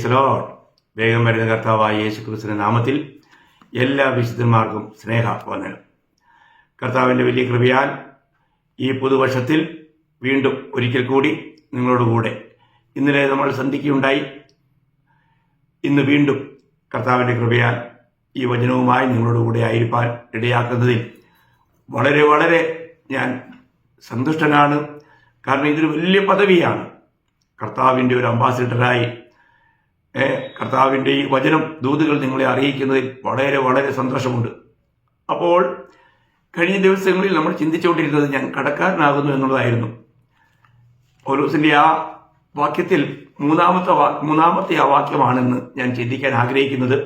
Praise the Lord. വേഗം വരുന്ന കർത്താവായ യേശുക്രിസ്തുവിന്റെ നാമത്തിൽ എല്ലാ വിശുദ്ധന്മാർക്കും സ്നേഹവന്ദനം. കർത്താവിൻ്റെ വലിയ കൃപയാൽ ഈ പുതുവർഷത്തിൽ വീണ്ടും ഒരിക്കൽ കൂടി നിങ്ങളോടുകൂടെ ഇന്നലെ നമ്മൾ സന്ധിക്കുകയുണ്ടായി. ഇന്ന് വീണ്ടും കർത്താവിൻ്റെ കൃപയാൽ ഈ വചനവുമായി നിങ്ങളോടുകൂടെ ആയിരിക്കാൻ ഇടയാക്കുന്നതിൽ വളരെ വളരെ ഞാൻ സന്തുഷ്ടനാണ്. കാരണം ഇതൊരു വലിയ പദവിയാണ്. കർത്താവിൻ്റെ ഒരു അംബാസിഡറായി കർത്താവിൻ്റെ ഈ വചനം ദൂതുകൾ നിങ്ങളെ അറിയിക്കുന്നതിൽ വളരെ വളരെ സന്തോഷമുണ്ട്. അപ്പോൾ കഴിഞ്ഞ ദിവസങ്ങളിൽ നമ്മൾ ചിന്തിച്ചുകൊണ്ടിരുന്നത് ഞാൻ കടക്കാരനാകുന്നു എന്നുള്ളതായിരുന്നു. പൗലോസിൻ്റെ ആ വാക്യത്തിൽ മൂന്നാമത്തെ ആ വാക്യമാണെന്ന് ഞാൻ ചിന്തിക്കാൻ ആഗ്രഹിക്കുന്നത്.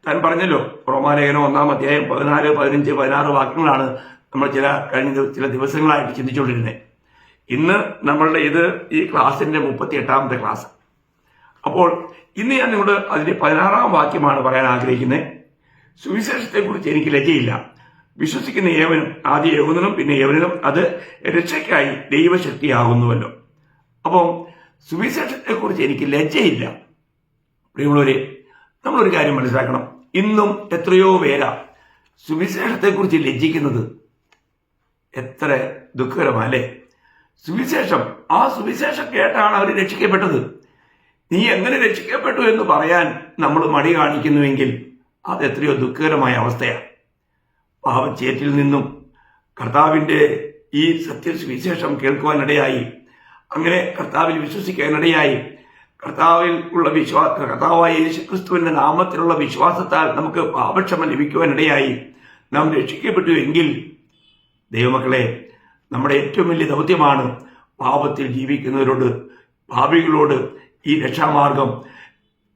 താൻ പറഞ്ഞല്ലോ, റോമാലേഖനം 1-ാം അധ്യായം 14, 15, 16 വാക്യങ്ങളാണ് നമ്മൾ ചില ദിവസങ്ങളായിട്ട് ചിന്തിച്ചുകൊണ്ടിരുന്നത്. ഇന്ന് നമ്മളുടെ ഈ ക്ലാസ്സിൻ്റെ 38ാമത്തെ ക്ലാസ്. അപ്പോൾ ഇന്ന് ഞാൻ നിങ്ങളോട് അതിൻ്റെ 16ാം വാക്യമാണ് പറയാൻ ആഗ്രഹിക്കുന്നത്. സുവിശേഷത്തെക്കുറിച്ച് എനിക്ക് ലജ്ജയില്ല. വിശ്വസിക്കുന്ന ഏവനും, ആദ്യ യൗവനനും പിന്നെ യവനും, അത് രക്ഷയ്ക്കായി ദൈവശക്തിയാകുന്നുവല്ലോ. അപ്പോൾ സുവിശേഷത്തെക്കുറിച്ച് എനിക്ക് ലജ്ജയില്ല. പ്രിയമുള്ളവരെ, നമ്മളൊരു കാര്യം മനസ്സിലാക്കണം. ഇന്നും എത്രയോ പേരാ സുവിശേഷത്തെക്കുറിച്ച് ലജ്ജിക്കുന്നത്. എത്ര ദുഃഖകരമല്ലേ? ആ സുവിശേഷം കേട്ടാണ് അവർ രക്ഷിക്കപ്പെട്ടത്. നീ എങ്ങനെ രക്ഷിക്കപ്പെട്ടു എന്ന് പറയാൻ നമ്മൾ മടി കാണിക്കുന്നുവെങ്കിൽ അത് എത്രയോ ദുഃഖകരമായ അവസ്ഥയാണ്. പാപച്ചേറ്റിൽ നിന്നും കർത്താവിൻ്റെ ഈ സത്യസുവിശേഷം കേൾക്കുവാനിടയായി, അങ്ങനെ കർത്താവിൽ വിശ്വസിക്കാനിടയായി, കർത്താവായ യേശുക്രിസ്തുവിന്റെ നാമത്തിലുള്ള വിശ്വാസത്താൽ നമുക്ക് പാപക്ഷമ ലഭിക്കുവാനിടയായി നാം രക്ഷിക്കപ്പെട്ടു എങ്കിൽ, ദൈവമക്കളെ, നമ്മുടെ ഏറ്റവും വലിയ ദൗത്യമാണ് പാപത്തിൽ ജീവിക്കുന്നവരോട്, പാപികളോട് ഈ രക്ഷാമാർഗം,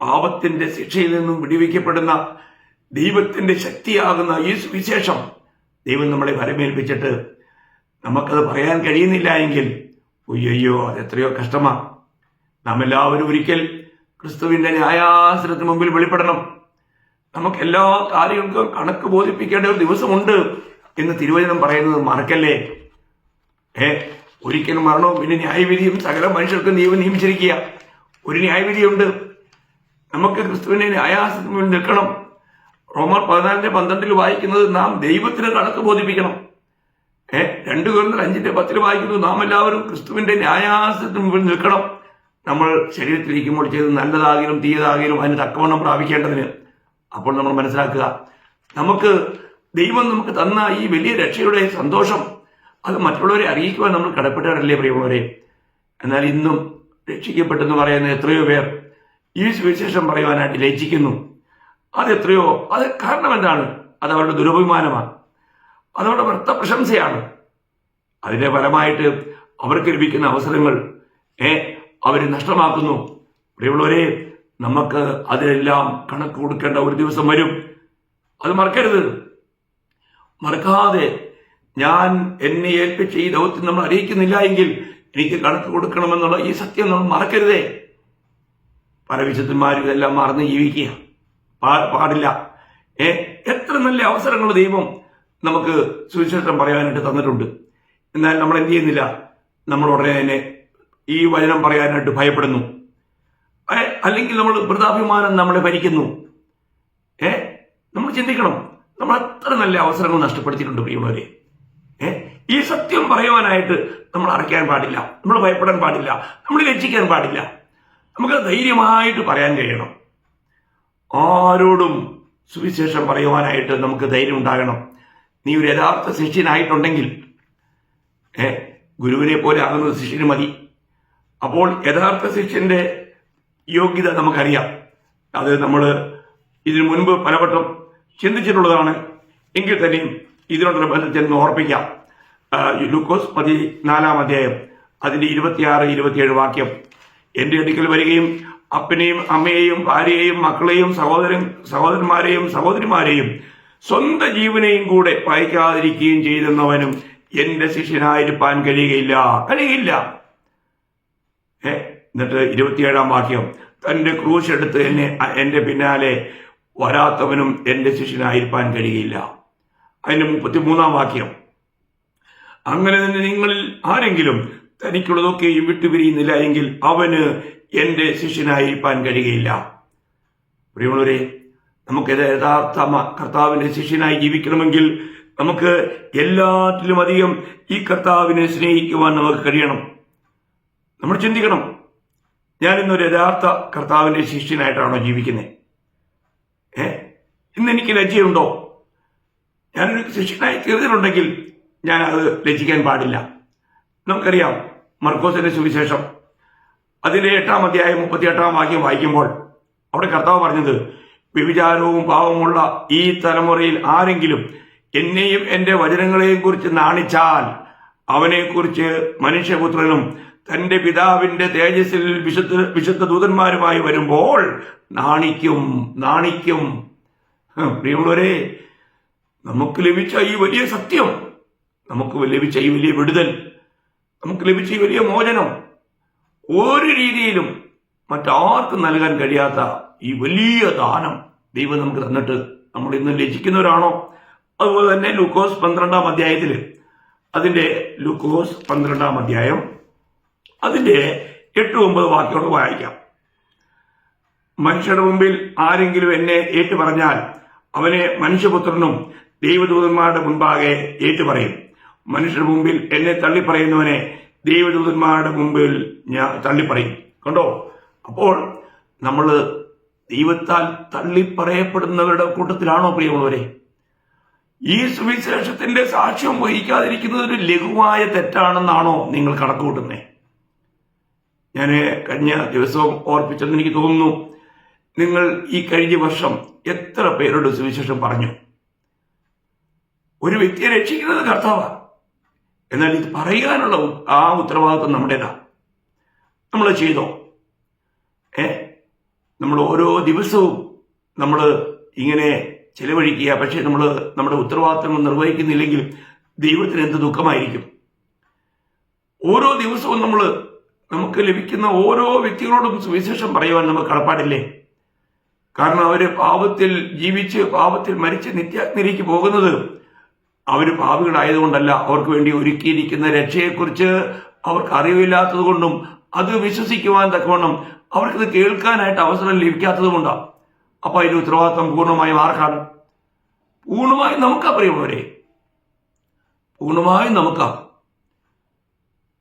പാപത്തിന്റെ ശിക്ഷയിൽ നിന്നും വിടുവിക്കപ്പെടുന്ന ദൈവത്തിന്റെ ശക്തിയാകുന്ന ഈ സുവിശേഷം ദൈവം നമ്മളെ വരമേൽപ്പിച്ചിട്ട് നമുക്കത് പറയാൻ കഴിയുന്നില്ല എങ്കിൽ അയ്യോ, അതെത്രയോ കഷ്ടമാണ്. നാം എല്ലാവരും ഒരിക്കൽ ക്രിസ്തുവിന്റെ ന്യായാസനത്തിന് മുമ്പിൽ വെളിപ്പെടണം. നമുക്ക് എല്ലാ കാര്യങ്ങൾക്കും കണക്ക് ബോധിപ്പിക്കേണ്ട ഒരു ദിവസമുണ്ട് എന്ന് തിരുവചനം പറയുന്നത് മറക്കല്ലേ. ഒരിക്കലും മരണവും പിന്നെ ന്യായവിധിയും സകല മനുഷ്യർക്കും ദൈവം നിയമിച്ചിരിക്കുക. ഒരു ന്യായവിധിയുണ്ട്. നമുക്ക് ക്രിസ്തുവിന്റെ ന്യായാസനത്തിന് മുന്നിൽ നിൽക്കണം. റോമർ 14:12 വായിക്കുന്നത് നാം ദൈവത്തിന് കണക്ക് ബോധിപ്പിക്കണം. 2 Corinthians 5:10 വായിക്കുന്നത് നാം എല്ലാവരും ക്രിസ്തുവിന്റെ ന്യായാസനത്തിന് മുമ്പിൽ നിൽക്കണം. നമ്മൾ ശരീരത്തിലിരിക്കുമ്പോൾ ചെയ്ത് നല്ലതാകിലും തീയതാകിലും അതിന് തക്കവണ്ണം പ്രാപിക്കേണ്ടതിന്. അപ്പോൾ നമ്മൾ മനസ്സിലാക്കുക, ദൈവം നമുക്ക് തന്ന ഈ വലിയ രക്ഷയുടെ സന്തോഷം അത് മറ്റുള്ളവരെ അറിയിക്കുവാൻ നമ്മൾ കടപ്പെട്ടവരല്ലേ പ്രിയമുള്ളവരെ. എന്നാൽ ഇന്നും രക്ഷിക്കപ്പെട്ടെന്ന് പറയുന്ന എത്രയോ പേർ ഈ സുവിശേഷം പറയുവാനായിട്ട് ലജ്ജിക്കുന്നു. അത് കാരണം എന്താണ്? അത് അവരുടെ ദുരഭിമാനമാണ്, അതവരുടെ വ്യർത്ഥ പ്രശംസയാണ്. അതിന്റെ ഫലമായിട്ട് അവർക്ക് ലഭിക്കുന്ന അവസരങ്ങൾ അവർ നഷ്ടമാക്കുന്നു. പ്രിയമുള്ളവരെ, നമുക്ക് അതിനെല്ലാം കണക്ക് കൊടുക്കേണ്ട ഒരു ദിവസം വരും. അത് മറക്കാതെ ഞാൻ എന്നെ ഏൽപ്പിച്ച ഈ ദൗത്യം നമ്മൾ അറിയിക്കുന്നില്ല എങ്കിൽ എനിക്ക് കണക്ക് കൊടുക്കണമെന്നുള്ള ഈ സത്യം നമ്മൾ മറക്കരുതേ. പല വിശുദ്ധന്മാരും ഇതെല്ലാം മറന്ന് ജീവിക്കുക പാടില്ല. എത്ര നല്ല അവസരങ്ങൾ ദൈവം നമുക്ക് സുവിശേഷം പറയാനായിട്ട് തന്നിട്ടുണ്ട്. എന്നാൽ നമ്മൾ എന്ത് ചെയ്യുന്നില്ല? നമ്മൾ ഉടനെ തന്നെ ഈ വചനം പറയാനായിട്ട് ഭയപ്പെടുന്നു. അല്ലെങ്കിൽ നമ്മൾ വൃഥാഭിമാനം നമ്മളെ ഭരിക്കുന്നു. നമ്മൾ ചിന്തിക്കണം, നമ്മൾ അത്ര നല്ല അവസരങ്ങൾ നഷ്ടപ്പെടുത്തിയിട്ടുണ്ട് പ്രിയമുള്ളവരെ. ഈ സത്യം പറയുവാനായിട്ട് നമ്മൾ അറയ്ക്കാൻ പാടില്ല, നമ്മൾ ഭയപ്പെടാൻ പാടില്ല, നമ്മൾ ലജ്ജിക്കാൻ പാടില്ല. നമുക്ക് ധൈര്യമായിട്ട് പറയാൻ കഴിയണം. ആരോടും സുവിശേഷം പറയുവാനായിട്ട് നമുക്ക് ധൈര്യം ഉണ്ടാകണം. നീ ഒരു യഥാർത്ഥ ശിഷ്യനായിട്ടുണ്ടെങ്കിൽ ഗുരുവിനെ പോലെ ആകുന്നത് ശിഷ്യന് മതി. അപ്പോൾ യഥാർത്ഥ ശിഷ്യന്റെ യോഗ്യത നമുക്കറിയാം. അത് നമ്മൾ ഇതിനു മുൻപ് പലവട്ടം ചിന്തിച്ചിട്ടുള്ളതാണ്. എങ്കിൽ തന്നെയും ഇതിനോടുള്ള ബന്ധത്തിൽ ഓർപ്പിക്കാം. ലൂക്കോസ് 14-ാം അധ്യായം അതിന്റെ 26-27 വാക്യം. എന്റെ അടുക്കൽ വരികയും അപ്പനെയും അമ്മയെയും ഭാര്യയെയും മക്കളെയും സഹോദരന്മാരെയും സഹോദരിമാരെയും സ്വന്തം ജീവനെയും കൂടെ പയക്കാതിരിക്കുകയും ചെയ്തെന്നവനും എന്റെ ശിഷ്യനായിരിക്കാൻ കഴിയുകയില്ല. എന്നിട്ട് 27-ാം വാക്യം, തന്റെ ക്രൂശ് എടുത്ത് എന്റെ പിന്നാലെ വരാത്തവനും എന്റെ ശിഷ്യനായിരിക്കാൻ കഴിയുകയില്ല. അതിന്റെ 33-ാം വാക്യം, അങ്ങനെ തന്നെ നിങ്ങളിൽ ആരെങ്കിലും തനിക്കുള്ളതൊക്കെയും വിട്ടുപിരിയുന്നില്ല എങ്കിൽ അവന് എന്റെ ശിഷ്യനായിരിക്കാൻ കഴിയുകയില്ല. പ്രിയമുള്ളവരെ, നമുക്ക് യഥാർത്ഥ കർത്താവിന്റെ ശിഷ്യനായി ജീവിക്കണമെങ്കിൽ നമുക്ക് എല്ലാറ്റിലും അധികം ഈ കർത്താവിനെ സ്നേഹിക്കുവാൻ നമുക്ക് കഴിയണം. നമ്മൾ ചിന്തിക്കണം, ഞാൻ ഇന്നൊരു യഥാർത്ഥ കർത്താവിന്റെ ശിഷ്യനായിട്ടാണോ ജീവിക്കുന്നത്? ഇന്ന് എനിക്ക് ലജ്ജയുണ്ടോ? ഞാനൊരു ശിഷ്യനായി തീർന്നിട്ടുണ്ടെങ്കിൽ ഞാൻ അത് ലജ്ജിക്കാൻ പാടില്ല. നമുക്കറിയാം, മർക്കോസിന്റെ സുവിശേഷം അതിന്റെ 8-ാം അധ്യായം 38-ാം വാക്യം വായിക്കുമ്പോൾ അവിടെ കർത്താവ് പറഞ്ഞത്, വ്യഭിചാരവും പാവമുള്ള ഈ തലമുറയിൽ ആരെങ്കിലും എന്നെയും എന്റെ വചനങ്ങളെയും കുറിച്ച് നാണിച്ചാൽ അവനെക്കുറിച്ച് മനുഷ്യപുത്രനും തന്റെ പിതാവിന്റെ തേജസ്സിൽ വിശുദ്ധ ദൂതന്മാരുമായി വരുമ്പോൾ നാണിക്കും. പ്രിയമുള്ളവരെ, നമുക്ക് ലഭിച്ച ഈ വലിയ സത്യം, നമുക്ക് ലഭിച്ച ഈ വലിയ വിടുതൽ, നമുക്ക് ലഭിച്ച ഈ വലിയ മോചനം ഒരു രീതിയിലും മറ്റാർക്കും നൽകാൻ കഴിയാത്ത ഈ വലിയ ദാനം ദൈവം നമുക്ക് തന്നിട്ട് നമ്മൾ ഇന്ന് ലജ്ജിക്കുന്നവരാണോ? അതുപോലെ തന്നെ ലൂക്കോസ് 12-ാം അധ്യായത്തിൽ ലൂക്കോസ് 12-ാം അധ്യായം അതിന്റെ 8-9 വാക്യോട് വായിക്കാം. മനുഷ്യരുടെ മുമ്പിൽ ആരെങ്കിലും എന്നെ ഏറ്റുപറഞ്ഞാൽ അവനെ മനുഷ്യപുത്രനും ദൈവദൂതന്മാരുടെ മുൻപാകെ ഏറ്റുപറയും. മനുഷ്യരുടെ മുമ്പിൽ എന്നെ തള്ളിപ്പറയുന്നവനെ ദൈവദൂതന്മാരുടെ മുമ്പിൽ ഞാൻ തള്ളിപ്പറയും. കണ്ടോ? അപ്പോൾ നമ്മൾ ദൈവത്താൽ തള്ളിപ്പറയപ്പെടുന്നവരുടെ കൂട്ടത്തിലാണോ പ്രിയമുള്ളവരെ? ഈ സുവിശേഷത്തിന്റെ സാക്ഷ്യം വഹിക്കാതിരിക്കുന്നത് ഒരു ലഘുവായ തെറ്റാണെന്നാണോ നിങ്ങൾ കണക്കുകൂട്ടുന്നത്? ഞാൻ കഴിഞ്ഞ ദിവസവും ഓർപ്പിച്ചെന്ന് എനിക്ക് തോന്നുന്നു, നിങ്ങൾ ഈ കഴിഞ്ഞ വർഷം എത്ര പേരോട് സുവിശേഷം പറഞ്ഞു? ഒരു വ്യക്തിയെ രക്ഷിക്കുന്നത് കർത്താവാണ്. എന്നാൽ ഇത് പറയാനുള്ള ആ ഉത്തരവാദിത്വം നമ്മുടേതാ. നമ്മൾ ചെയ്തോ? നമ്മൾ ഓരോ ദിവസവും നമ്മൾ ഇങ്ങനെ ചെലവഴിക്കുക, പക്ഷെ നമ്മൾ നമ്മുടെ ഉത്തരവാദിത്തങ്ങൾ നിർവഹിക്കുന്നില്ലെങ്കിൽ ദൈവത്തിന് എന്ത് ദുഃഖമായിരിക്കും? ഓരോ ദിവസവും നമുക്ക് ലഭിക്കുന്ന ഓരോ വ്യക്തികളോടും സുവിശേഷം പറയുവാൻ നമുക്ക് കടപ്പാടില്ലേ? കാരണം അവര് പാപത്തിൽ ജീവിച്ച് പാപത്തിൽ മരിച്ച് നിത്യാഗ്നിയിലേക്ക് പോകുന്നത് അവര് പാപികളായതുകൊണ്ടല്ല, അവർക്ക് വേണ്ടി ഒരുക്കിയിരിക്കുന്ന രക്ഷയെക്കുറിച്ച് അവർക്ക് അറിവില്ലാത്തത് കൊണ്ടും അത് വിശ്വസിക്കുവാൻ തക്കവണ്ണം അവർക്കത് കേൾക്കാനായിട്ട് അവസരം ലഭിക്കാത്തത് കൊണ്ടാണ്. അപ്പൊ അതിന്റെ ഉത്തരവാദിത്വം പൂർണ്ണമായും ആർക്കാണ്? പൂർണ്ണമായും നമുക്കാ പ്രിയമുള്ളവരെ, പൂർണ്ണമായും നമുക്കാ.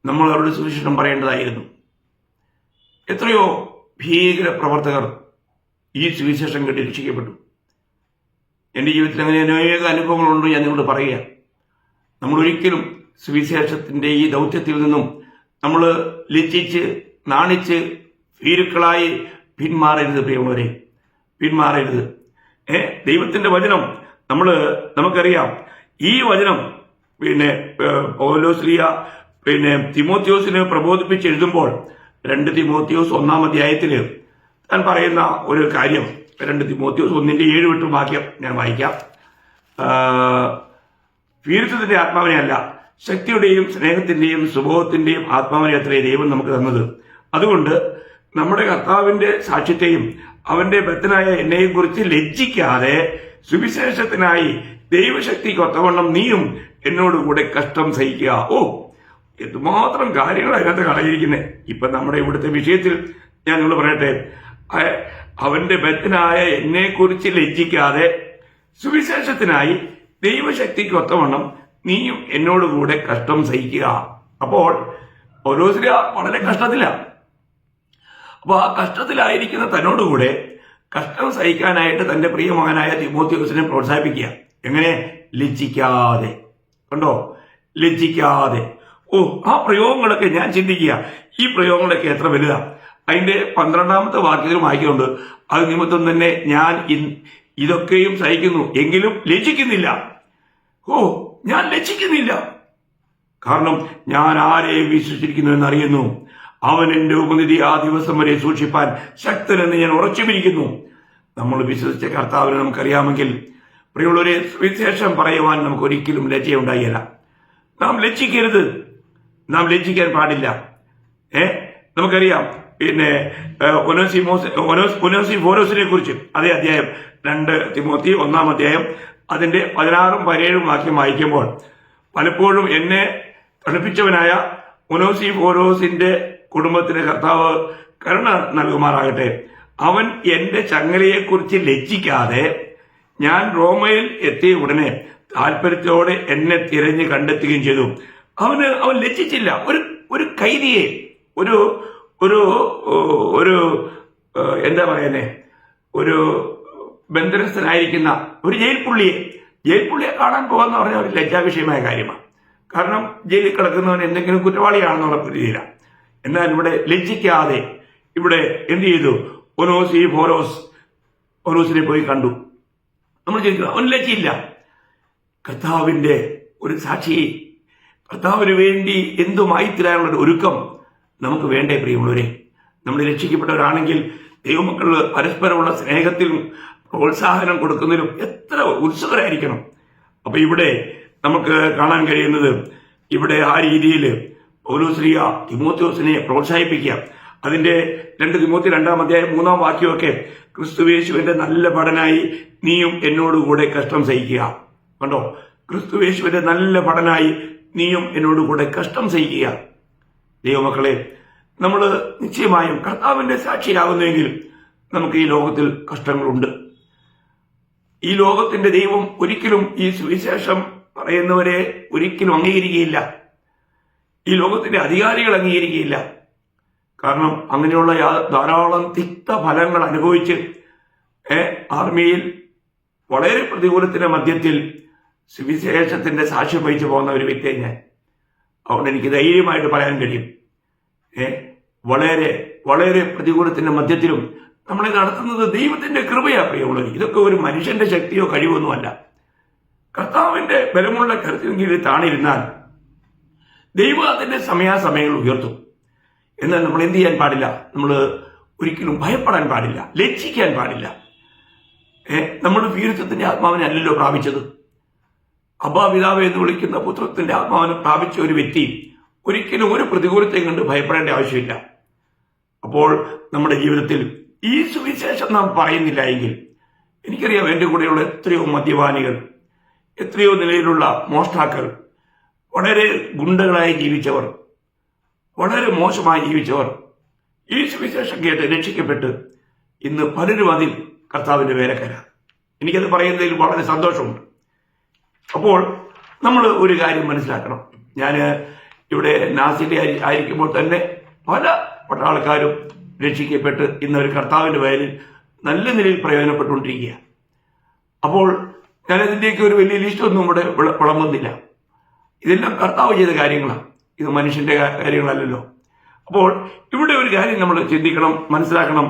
നമ്മൾ അവരുടെ സുവിശേഷം പറയേണ്ടതായിരുന്നു. എത്രയോ ഭീകര പ്രവർത്തകർ ഈ സുവിശേഷം കേട്ട് രക്ഷിക്കപ്പെട്ടു. എൻ്റെ ജീവിതത്തിൽ അങ്ങനെ അനേക അനുഭവങ്ങളുണ്ട്. ഞാൻ നിങ്ങളോട് പറയുക, നമ്മൾ ഒരിക്കലും സുവിശേഷത്തിന്റെ ഈ ദൗത്യത്തിൽ നിന്നും നമ്മൾ ലജ്ജിച്ച് നാണിച്ച് ഭീരുക്കളായി പിന്മാറരുത് പ്രിയമുള്ളവരെ, പിന്മാറരുത്. ദൈവത്തിന്റെ വചനം നമുക്കറിയാം. ഈ വചനം പൗലോസ്ലീഹ തിമോത്തിയോസിനെ പ്രബോധിപ്പിച്ച് എഴുതുമ്പോൾ 2 തിമോത്തിയോസ് 1-ാം അധ്യായത്തിൽ താൻ പറയുന്ന ഒരു കാര്യം, 2 തിമോത്തിയോസ് 1-ന്റെ 7 വാക്യം ഞാൻ വായിക്കാം. ഭീരുത്വത്തിന്റെ ആത്മാവിനെ അല്ല, ശക്തിയുടെയും സ്നേഹത്തിന്റെയും സുബോധത്തിന്റെയും ആത്മാവിനെ അത്രേ ദൈവം നമുക്ക് തന്നത്. അതുകൊണ്ട് നമ്മുടെ കർത്താവിന്റെ സാക്ഷ്യത്തെയും അവന്റെ ബദ്ധനായ എന്നെയും കുറിച്ച് ലജ്ജിക്കാതെ സുവിശേഷത്തിനായി ദൈവശക്തിക്ക് ഒത്തവണ്ണം നീയും എന്നോടുകൂടെ കഷ്ടം സഹിക്കുക. എന്തുമാത്രം കാര്യങ്ങൾ അതിനകത്ത് കളയിരിക്കുന്നത്. ഇപ്പൊ നമ്മുടെ ഇവിടുത്തെ വിഷയത്തിൽ ഞാൻ നിങ്ങൾ പറയട്ടെ, അവന്റെ ബദ്ധനായ എന്നെ കുറിച്ച് ലജ്ജിക്കാതെ സുവിശേഷത്തിനായി ദൈവശക്തിക്ക് ഒത്തവണ്ണം നീയും എന്നോടുകൂടെ കഷ്ടം സഹിക്കുക. അപ്പോൾ പൗലോസ്ലീഹ വളരെ കഷ്ടത്തില. അപ്പൊ ആ കഷ്ടത്തിലായിരിക്കുന്ന തന്നോടുകൂടെ കഷ്ടം സഹിക്കാനായിട്ട് തന്റെ പ്രിയ മകനായ തിമോത്തിയോസിനെ പ്രോത്സാഹിപ്പിക്കുക. എങ്ങനെ? ലജ്ജിക്കാതെ. കണ്ടോ? ലജ്ജിക്കാതെ. ആ പ്രയോഗങ്ങളൊക്കെ ഞാൻ ചിന്തിക്കുക, ഈ പ്രയോഗങ്ങളൊക്കെ എത്ര വലുതാ. അതിന്റെ 12-ാമത്തെ വാക്യത്തിൽ വായിക്കുന്നുണ്ട്, അത് നിമിത്തം തന്നെ ഞാൻ ഇതൊക്കെയും സഹിക്കുന്നു, എങ്കിലും ലജ്ജിക്കുന്നില്ല. ഞാൻ ലജ്ജിക്കുന്നില്ല. കാരണം ഞാൻ ആരെ വിശ്വസിച്ചിരിക്കുന്നു എന്നറിയുന്നു. അവൻ എന്റെ ഉപനിധി ആ ദിവസം വരെ സൂക്ഷിപ്പാൻ ശക്തനെന്ന് ഞാൻ ഉറച്ചുപിരിക്കുന്നു. നമ്മൾ വിശ്വസിച്ച കർത്താവിനെ നമുക്കറിയാമെങ്കിൽ പ്രിയമുള്ളവരെ, സുവിശേഷം പറയുവാൻ നമുക്ക് ഒരിക്കലും ലജ്ജയുണ്ടായില്ല. നാം ലജ്ജിക്കരുത്, നാം ലജ്ജിക്കാൻ പാടില്ല. നമുക്കറിയാം ഒനേസിഫോരോസിനെ കുറിച്ച് അതേ അധ്യായം 2 തിമോത്തി 1-ാം അധ്യായം അതിന്റെ 16-ഉം 17-ഉം വാക്യം വായിക്കുമ്പോൾ, പലപ്പോഴും എന്നെ തണുപ്പിച്ചവനായ ഒനേസിഫോരോസിന്റെ കുടുംബത്തിന് കർത്താവ് കരുണ നൽകുമാറാകട്ടെ. അവൻ എന്റെ ചങ്ങലയെക്കുറിച്ച് ലജ്ജിക്കാതെ ഞാൻ റോമയിൽ എത്തിയ ഉടനെ താല്പര്യത്തോടെ എന്നെ തിരഞ്ഞ് കണ്ടെത്തുകയും ചെയ്തു. അവൻ ലജ്ജിച്ചില്ല. ഒരു കൈദിയെ, ഒരു ഒരു ഒരു എന്താ പറയുന്നേ, ഒരു ബന്ധനസ്ഥനായിരിക്കുന്ന ഒരു ജയിൽ പുള്ളിയെ കാണാൻ പോകാന്ന് പറഞ്ഞ ഒരു ലജ്ജാവിഷയമായ കാര്യമാണ്. കാരണം ജയിലിൽ കിടക്കുന്നവൻ എന്തെങ്കിലും കുറ്റവാളിയാണെന്നുള്ള രീതിയിലാണ്. എന്നാൽ ഇവിടെ ലജ്ജിക്കാതെ ഇവിടെ എന്ത് ചെയ്തു? പൗലോസിനെ പോയി കണ്ടു. നമ്മൾ ചോദിക്കുക, അവൻ ലജ്ജയില്ല. കർത്താവിന്റെ ഒരു സാക്ഷി, കർത്താവിന് വേണ്ടി എന്തുമായി തീരാനുള്ള ഒരുക്കം നമുക്ക് വേണ്ടേ പ്രിയമുള്ളവരെ? നമ്മൾ രക്ഷിക്കപ്പെട്ടവരാണെങ്കിൽ ദൈവമക്കൾ പരസ്പരമുള്ള സ്നേഹത്തിലും പ്രോത്സാഹനം കൊടുക്കുന്നതിലും എത്ര ഉത്സുകരായിരിക്കണം. അപ്പൊ ഇവിടെ നമുക്ക് കാണാൻ കഴിയുന്നത്, ഇവിടെ ആ രീതിയിൽ പൗലോസ്ലീഹ തിമോഥെയോസിനെ പ്രോത്സാഹിപ്പിക്കുക. അതിന്റെ 2 തിമോത്തി 2-3 ക്രിസ്തുയേശുവിന്റെ നല്ല ഭടനായി നീയും എന്നോടുകൂടെ കഷ്ടം സഹിക്കുക. കണ്ടോ, ക്രിസ്തുയേശുവിന്റെ നല്ല ഭടനായി നീയും എന്നോടുകൂടെ കഷ്ടം സഹിക്കുക. ദൈവമക്കളെ, നമ്മൾ നിശ്ചയമായും കർത്താവിന്റെ സാക്ഷിയാകുന്നുവെങ്കിൽ നമുക്ക് ഈ ലോകത്തിൽ കഷ്ടങ്ങളുണ്ട്. ഈ ലോകത്തിന്റെ ദൈവം ഒരിക്കലും ഈ സുവിശേഷം പറയുന്നവരെ ഒരിക്കലും അംഗീകരിക്കുകയില്ല. ഈ ലോകത്തിന്റെ അധികാരികൾ അംഗീകരിക്കുകയില്ല. കാരണം അങ്ങനെയുള്ള ധാരാളം തിക്ത ഫലങ്ങൾ അനുഭവിച്ച് ആർമിയിൽ വളരെ പ്രതികൂലത്തിന്റെ മധ്യത്തിൽ സുവിശേഷത്തിന്റെ സാക്ഷ്യം വഹിച്ചു പോകുന്ന ഒരു വ്യക്തിയെ ഞാൻ. അതുകൊണ്ട് എനിക്ക് ധൈര്യമായിട്ട് പറയാൻ കഴിയും, വളരെ വളരെ പ്രതികൂലത്തിന്റെ മധ്യത്തിലും നമ്മളെ നടത്തുന്നത് ദൈവത്തിന്റെ കൃപയാ പ്രിയമുള്ളത്. ഇതൊക്കെ ഒരു മനുഷ്യന്റെ ശക്തിയോ കഴിവൊന്നുമല്ല. കർത്താവിന്റെ ബലമുള്ള കരുത്തിന് കീഴിൽ താണിരുന്നാൽ ദൈവം അതിന്റെ സമയാസമയങ്ങൾ ഉയർത്തും. എന്നാൽ നമ്മൾ എന്ത് ചെയ്യാൻ പാടില്ല? നമ്മൾ ഒരിക്കലും ഭയപ്പെടാൻ പാടില്ല, ലജ്ജിക്കാൻ പാടില്ല. നമ്മൾ വീരത്വത്തിന്റെ ആത്മാവിനെ അല്ലല്ലോ പ്രാപിച്ചത്. അബ്ബാ പിതാവേ എന്ന് വിളിക്കുന്ന പുത്രത്തിന്റെ ആത്മാവിനെ പ്രാപിച്ച ഒരു വ്യക്തി ഒരിക്കലും ഒരു പ്രതികൂലത്തെയും കണ്ട് ഭയപ്പെടേണ്ട ആവശ്യമില്ല. അപ്പോൾ നമ്മുടെ ജീവിതത്തിൽ ഈ സുവിശേഷം നാം പറയുന്നില്ല എങ്കിൽ, എനിക്കറിയാം എന്റെ കൂടെയുള്ള എത്രയോ മദ്യപാനികൾ, എത്രയോ നിലയിലുള്ള മോഷ്ടാക്കൾ, വളരെ ഗുണ്ടകളായി ജീവിച്ചവർ, വളരെ മോശമായി ജീവിച്ചവർ ഈ സുവിശേഷം കേട്ട് രക്ഷിക്കപ്പെട്ട് ഇന്ന് പലരും അതിൽ കർത്താവിന്റെ വേലക്കാരാണ്. എനിക്കത് പറയുന്നതിൽ വളരെ സന്തോഷമുണ്ട്. അപ്പോൾ നമ്മൾ ഒരു കാര്യം മനസ്സിലാക്കണം. ഞാൻ ഇവിടെ നാസിലെ ആയിരിക്കുമ്പോൾ തന്നെ പല പട്ടാളക്കാരും രക്ഷിക്കപ്പെട്ട് ഇന്ന് ഒരു കർത്താവിന്റെ വയലിൽ നല്ല നിലയിൽ പ്രയോജനപ്പെട്ടുകൊണ്ടിരിക്കുക. അപ്പോൾ ഞാനതിൻ്റെയൊക്കെ ഒരു വലിയ ലിസ്റ്റൊന്നും ഇവിടെ വിളമ്പുന്നില്ല. ഇതെല്ലാം കർത്താവ് ചെയ്ത കാര്യങ്ങളാണ്, ഇത് മനുഷ്യന്റെ കാര്യങ്ങളല്ലല്ലോ. അപ്പോൾ ഇവിടെ ഒരു കാര്യം നമ്മൾ ചിന്തിക്കണം, മനസ്സിലാക്കണം.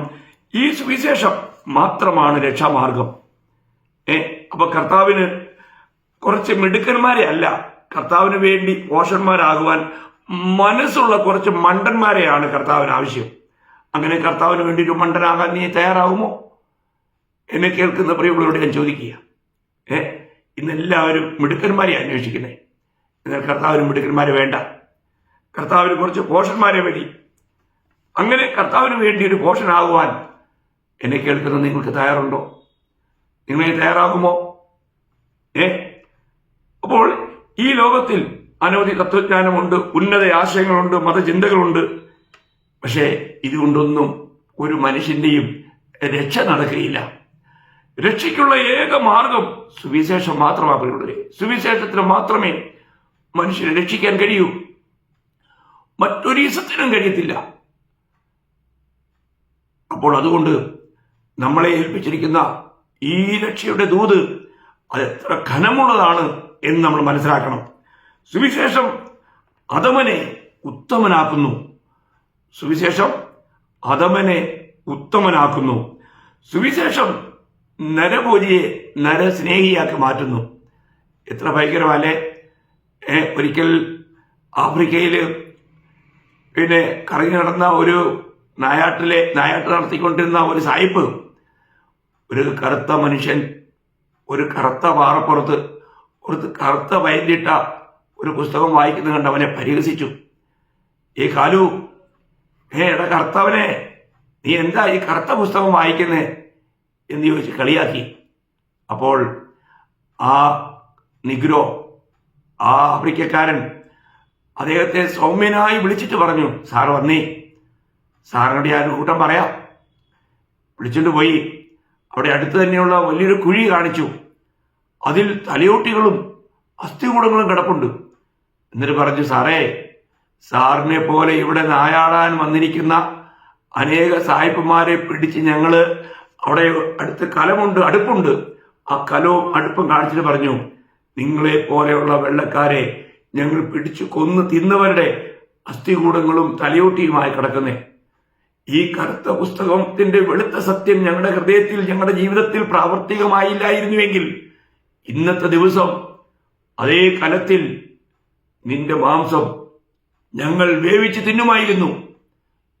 ഈ സുവിശേഷം മാത്രമാണ് രക്ഷാമാർഗം. അപ്പൊ കർത്താവിന് കുറച്ച് മിടുക്കന്മാരെ അല്ല, കർത്താവിന് വേണ്ടി പോഷന്മാരാകുവാൻ മനസ്സുള്ള കുറച്ച് മണ്ടന്മാരെയാണ് കർത്താവിന് ആവശ്യം. അങ്ങനെ കർത്താവിന് വേണ്ടി ഒരു മണ്ടനാകാൻ നീ തയ്യാറാകുമോ? എന്നെ കേൾക്കുന്ന പ്രിയമുള്ളവരോട് ഞാൻ ചോദിക്കുക. ഇന്നെല്ലാവരും മിടുക്കന്മാരെ അന്വേഷിക്കുന്നേ. എന്നാൽ കർത്താവിന് മിടുക്കന്മാരെ വേണ്ട, കർത്താവിന് കുറച്ച് പോഷന്മാരെ മതി. അങ്ങനെ കർത്താവിന് വേണ്ടി ഒരു പോഷനാകുവാൻ എന്നെ കേൾക്കുന്ന നിങ്ങൾക്ക് തയ്യാറുണ്ടോ? നിങ്ങൾ തയ്യാറാകുമോ? അപ്പോൾ ഈ ലോകത്തിൽ അനവധി തത്വജ്ഞാനമുണ്ട്, ഉന്നത ആശയങ്ങളുണ്ട്, മതചിന്തകളുണ്ട്. പക്ഷേ ഇതുകൊണ്ടൊന്നും ഒരു മനുഷ്യന്റെയും രക്ഷ നടക്കുകയില്ല. രക്ഷയ്ക്കുള്ള ഏക മാർഗം സുവിശേഷം മാത്രമാണ്. സുവിശേഷത്തിന് മാത്രമേ മനുഷ്യനെ രക്ഷിക്കാൻ കഴിയൂ. മറ്റൊരീസത്തിനും കഴിയത്തില്ല. അപ്പോൾ അതുകൊണ്ട് നമ്മളെ ഏൽപ്പിച്ചിരിക്കുന്ന ഈ രക്ഷയുടെ ദൂത് അത് എത്ര ഘനമുള്ളതാണ് എന്ന് നമ്മൾ മനസ്സിലാക്കണം. സുവിശേഷം അധമനെ ഉത്തമനാക്കുന്നു. സുവിശേഷം അധമനെ ഉത്തമനാക്കുന്നു. സുവിശേഷം നരഭോജിയെ നരസ്നേഹിയാക്കി മാറ്റുന്നു. എത്ര ഭയങ്കരമല്ലേ? ഒരിക്കൽ ആഫ്രിക്കയിൽ കറങ്ങി നടന്ന ഒരു നായാട്ട് നടത്തിക്കൊണ്ടിരുന്ന ഒരു സായിപ്പ്, ഒരു കറുത്ത മനുഷ്യൻ ഒരു കറുത്ത പാറപ്പുറത്ത് ഒരു കറുത്ത വയലിട്ട ഒരു പുസ്തകം വായിക്കുന്നത് കണ്ട് അവനെ പരിഹസിച്ചു. ഈ കാലു, എടാ കറുത്തവനെ, നീ എന്താ ഈ കറുത്ത പുസ്തകം വായിക്കുന്നേ എന്ന് ചോദിച്ച് കളിയാക്കി. അപ്പോൾ ആ നിഗ്രോ, ആ ആഫ്രിക്കക്കാരൻ അദ്ദേഹത്തെ സൗമ്യനായി വിളിച്ചിട്ട് പറഞ്ഞു, സാർ വന്നേ, സാറിനോട് ഞാൻ കൂട്ടം പറയാം. വിളിച്ചുകൊണ്ട് പോയി അവിടെ അടുത്ത് തന്നെയുള്ള വലിയൊരു കുഴി കാണിച്ചു. അതിൽ തലയോട്ടികളും അസ്ഥികൂടങ്ങളും കിടപ്പുണ്ട്. എന്നിട്ട് പറഞ്ഞു, സാറേ, സാറിനെ പോലെ ഇവിടെ നായാടാൻ വന്നിരിക്കുന്ന അനേക സായിപ്പന്മാരെ പിടിച്ച് ഞങ്ങള് അവിടെ അടുത്ത് കലമുണ്ട്, അടുപ്പുണ്ട്, ആ കലവും അടുപ്പും കാണിച്ചിട്ട് പറഞ്ഞു, നിങ്ങളെ പോലെയുള്ള വെള്ളക്കാരെ ഞങ്ങൾ പിടിച്ചു കൊന്ന് തിന്നവരുടെ അസ്ഥികൂടങ്ങളും തലയോട്ടിയുമായി കിടക്കുന്നേ. ഈ കറുത്ത പുസ്തകത്തിന്റെ വെളുത്ത സത്യം ഞങ്ങളുടെ ഹൃദയത്തിൽ, ഞങ്ങളുടെ ജീവിതത്തിൽ പ്രാവർത്തികമായില്ലായിരുന്നുവെങ്കിൽ ഇന്നത്തെ ദിവസം അതേ കലത്തിൽ നിന്റെ മാംസം ഞങ്ങൾ വേവിച്ച് തിന്നുമായിരുന്നു.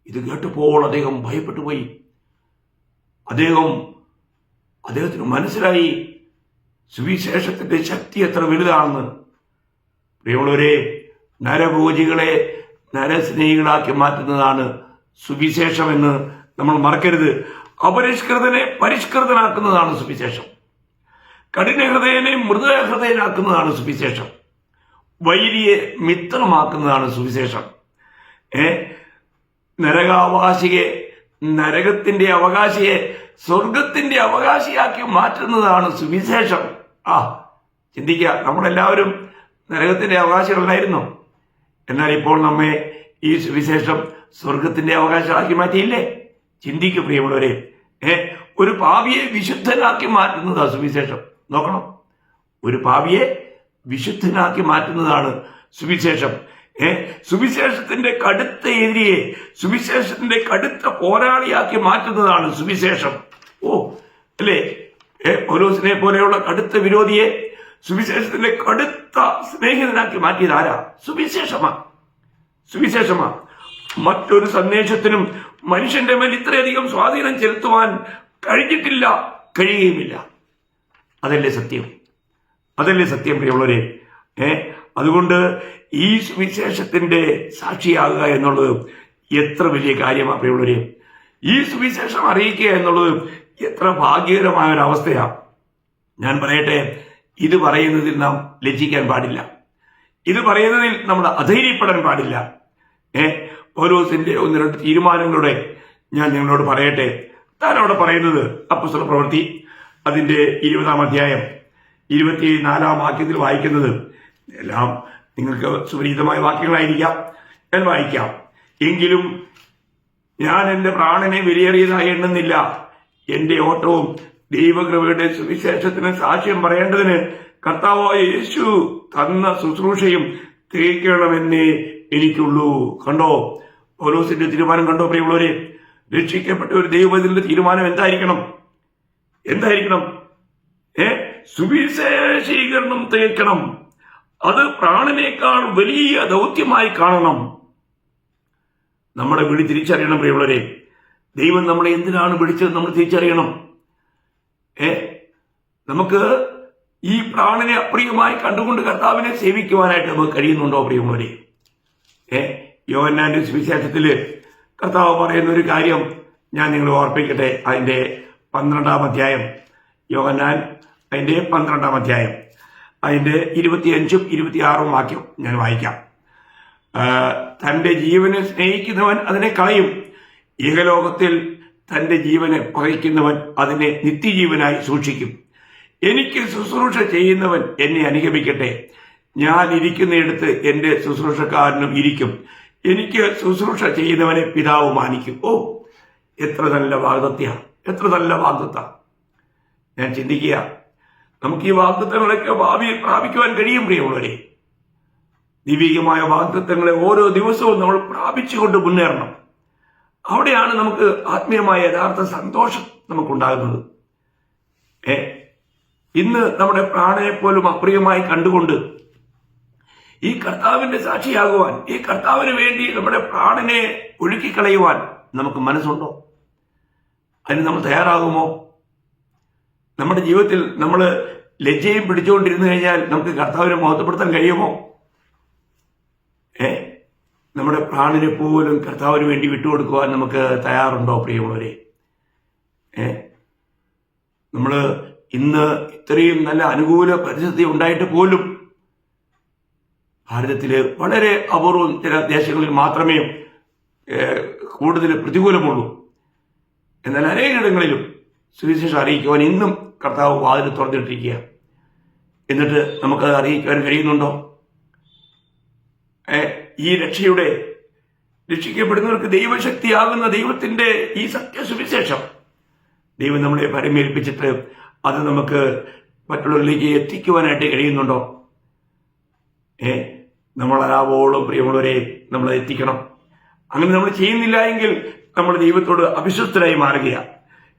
ഇത് കേട്ടപ്പോൾ അദ്ദേഹം ഭയപ്പെട്ടു പോയി. അദ്ദേഹത്തിന് മനസ്സിലായി സുവിശേഷത്തിന്റെ ശക്തി എത്ര വലുതാണെന്ന്. പ്രിയമുള്ളവരെ, നരഭോജികളെ നരസ്നേഹികളാക്കി മാറ്റുന്നതാണ് സുവിശേഷമെന്ന് നമ്മൾ മറക്കരുത്. അപരിഷ്കൃതനെ പരിഷ്കൃതനാക്കുന്നതാണ് സുവിശേഷം. കഠിനഹൃദയനെ മൃദുഹൃദയനാക്കുന്നതാണ് സുവിശേഷം. വൈരിയെ മിത്രമാക്കുന്നതാണ് സുവിശേഷം. നരകാവകാശിയെ, നരകത്തിന്റെ അവകാശിയെ സ്വർഗത്തിന്റെ അവകാശിയാക്കി മാറ്റുന്നതാണ് സുവിശേഷം. ചിന്തിക്കുക, നമ്മളെല്ലാവരും നരകത്തിന്റെ അവകാശികളല്ലായിരുന്നോ? എന്നാൽ ഇപ്പോൾ നമ്മെ ഈ സുവിശേഷം സ്വർഗത്തിന്റെ അവകാശമാക്കി മാറ്റിയില്ലേ? ചിന്തിക്കുക പ്രിയമുള്ളവരെ. ഒരു പാപിയെ വിശുദ്ധനാക്കി മാറ്റുന്നതാ സുവിശേഷം. നോക്കണം, ഒരു പാപിയെ വിശുദ്ധനാക്കി മാറ്റുന്നതാണ് സുവിശേഷം. സുവിശേഷത്തിന്റെ കടുത്ത എതിരിയെ സുവിശേഷത്തിന്റെ കടുത്ത പോരാളിയാക്കി മാറ്റുന്നതാണ് സുവിശേഷം. അല്ലേ? പൗലോസിനെ പോലെയുള്ള കടുത്ത വിരോധിയെ സുവിശേഷത്തിന്റെ കടുത്ത സ്നേഹിതനാക്കി മാറ്റിയത് ആരാ? സുവിശേഷമാ. മറ്റൊരു സന്ദേശത്തിനും മനുഷ്യന്റെ മേൽ ഇത്രയധികം സ്വാധീനം ചെലുത്തുവാൻ കഴിഞ്ഞിട്ടില്ല, കഴിയുകയുമില്ല. അതല്ലേ സത്യം പ്രിയമുള്ളവരെ. അതുകൊണ്ട് ഈ സുവിശേഷത്തിന്റെ സാക്ഷിയാകുക എന്നുള്ളത് എത്ര വലിയ കാര്യമാണ് പ്രിയമുള്ളവരെ. ഈ സുവിശേഷം അറിയിക്കുക എന്നുള്ളത് എത്ര ഭാഗ്യകരമായ ഒരു അവസ്ഥയാണ്. ഞാൻ പറയട്ടെ, ഇത് പറയുന്നതിൽ നാം ലജ്ജിക്കാൻ പാടില്ല. ഇത് പറയുന്നതിൽ നമ്മൾ അധൈര്യപ്പെടാൻ പാടില്ല. പൗലോസിന്റെ 1-2 തീരുമാനങ്ങളുടെ ഞാൻ നിങ്ങളോട് പറയട്ടെ. താൻ അവിടെ പറയുന്നത് അപ്പോസ്തല പ്രവൃത്തി അതിന്റെ 20-ാം അധ്യായം 24-ാം വാക്യത്തിൽ വായിക്കുന്നത് എല്ലാം നിങ്ങൾക്ക് സുപരിചിതമായ വാക്യങ്ങളായിരിക്കാം. ഞാൻ വായിക്കാം. എങ്കിലും ഞാൻ എന്റെ പ്രാണനെ വിലയേറിയതായി എണ്ണുന്നില്ല. എന്റെ ഓട്ടവും ദൈവകൃപയുടെ സുവിശേഷത്തിന് സാക്ഷ്യം പറയേണ്ടതിന് കർത്താവായ യേശു തന്ന ശുശ്രൂഷയും തികയ്ക്കണമെന്നേ എനിക്കുള്ളൂ. കണ്ടോ പൗലോസിന്റെ തീരുമാനം? കണ്ടോ പ്രിയമുള്ളവരെ? രക്ഷിക്കപ്പെട്ട ഒരു ദൈവത്തിന്റെ തീരുമാനം എന്തായിരിക്കണം? സുവിശേഷീകരണം തികയ്ക്കണം. അത് പ്രാണനേക്കാൾ വലിയ ദൗത്യമായി കാണണം. നമ്മുടെ വിളി തിരിച്ചറിയണം പ്രിയമുള്ളവരെ. ദൈവം നമ്മളെ എന്തിനാണ് വിളിച്ചത് നമ്മൾ തിരിച്ചറിയണം. നമുക്ക് ഈ പ്രാണനെ അപ്രിയമായി കണ്ടുകൊണ്ട് കർത്താവിനെ സേവിക്കുവാനായിട്ട് നമുക്ക് കഴിയുന്നുണ്ടോ പ്രിയമുള്ളവരെ? യോഹന്നാന്റെ സുവിശേഷത്തില് കർത്താവ് പറയുന്ന ഒരു കാര്യം ഞാൻ നിങ്ങളെ ഓർപ്പിക്കട്ടെ. അതിന്റെ 12-ാം അധ്യായം, യോഹന്നാൻ അതിന്റെ 12-ാം അധ്യായം അതിന്റെ 25-ഉം 26-ഉം വാക്യം ഞാൻ വായിക്കാം. തന്റെ ജീവനെ സ്നേഹിക്കുന്നവൻ അതിനെ കളയും. ഇഹലോകത്തിൽ തന്റെ ജീവനെ പകയ്ക്കുന്നവൻ അതിനെ നിത്യജീവനായി സൂക്ഷിക്കും. എനിക്ക് ശുശ്രൂഷ ചെയ്യുന്നവൻ എന്നെ അനുഗമിക്കട്ടെ. ഞാൻ ഇരിക്കുന്നിടത്ത് എന്റെ ശുശ്രൂഷക്കാരനും ഇരിക്കും. എനിക്ക് ശുശ്രൂഷ ചെയ്യുന്നവനെ പിതാവ് മാനിക്കും. എത്ര നല്ല വാഗ്ദത്ത. ഞാൻ ചിന്തിക്കുക, നമുക്ക് ഈ വാഗ്ദത്തങ്ങളൊക്കെ ഭാവിയിൽ പ്രാപിക്കുവാൻ കഴിയും പ്രിയമുള്ളവരെ. ദൈവികമായ വാഗ്ദത്തങ്ങളെ ഓരോ ദിവസവും നമ്മൾ പ്രാപിച്ചുകൊണ്ട് മുന്നേറണം. അവിടെയാണ് നമുക്ക് ആത്മീയമായ യഥാർത്ഥ സന്തോഷം നമുക്കുണ്ടാകുന്നത്. ഇന്ന് നമ്മുടെ പ്രാണനെ പോലും അപ്രിയമായി കണ്ടുകൊണ്ട് ഈ കർത്താവിന്റെ സാക്ഷിയാകുവാൻ, ഈ കർത്താവിന് വേണ്ടി നമ്മുടെ പ്രാണനെ ഒഴുക്കിക്കളയുവാൻ നമുക്ക് മനസ്സുണ്ടോ? അതിന് നമ്മൾ തയ്യാറാകുമോ? നമ്മുടെ ജീവിതത്തിൽ നമ്മൾ ലജ്ജയും പിടിച്ചുകൊണ്ടിരുന്നു കഴിഞ്ഞാൽ നമുക്ക് കർത്താവിനെ മഹത്വപ്പെടുത്താൻ കഴിയുമോ? നമ്മുടെ പ്രാണനെ പോലും കർത്താവിന് വേണ്ടി വിട്ടുകൊടുക്കുവാൻ നമുക്ക് തയ്യാറുണ്ടോ പ്രിയമുള്ളവരെ? നമ്മൾ ഇന്ന് ഇത്രയും നല്ല അനുകൂല പരിസ്ഥിതി ഉണ്ടായിട്ട് പോലും ഭാരതത്തില് വളരെ അപൂർവം ചില ദേശങ്ങളിൽ മാത്രമേ കൂടുതൽ പ്രതികൂലമുള്ളൂ. എന്നാൽ അനേകയിടങ്ങളിലും സുവിശേഷം അറിയിക്കുവാൻ ഇന്നും കർത്താവ് വാതിൽ തുറന്നിട്ടിരിക്കുക. എന്നിട്ട് നമുക്കത് അറിയിക്കുവാൻ കഴിയുന്നുണ്ടോ? ഈ രക്ഷിക്കപ്പെടുന്നവർക്ക് ദൈവശക്തിയാകുന്ന ദൈവത്തിന്റെ ഈ സത്യസുവിശേഷം ദൈവം നമ്മളെ പരമേൽപ്പിച്ചിട്ട് അത് നമുക്ക് മറ്റുള്ളവരിലേക്ക് എത്തിക്കുവാനായിട്ട് കഴിയുന്നുണ്ടോ? നമ്മളാവോളം പ്രിയമുള്ളവരെ നമ്മൾ എത്തിക്കണം. അങ്ങനെ നമ്മൾ ചെയ്യുന്നില്ല എങ്കിൽ നമ്മൾ ദൈവത്തോട് അവിശ്വസ്തരായി മാറുകയാണ്.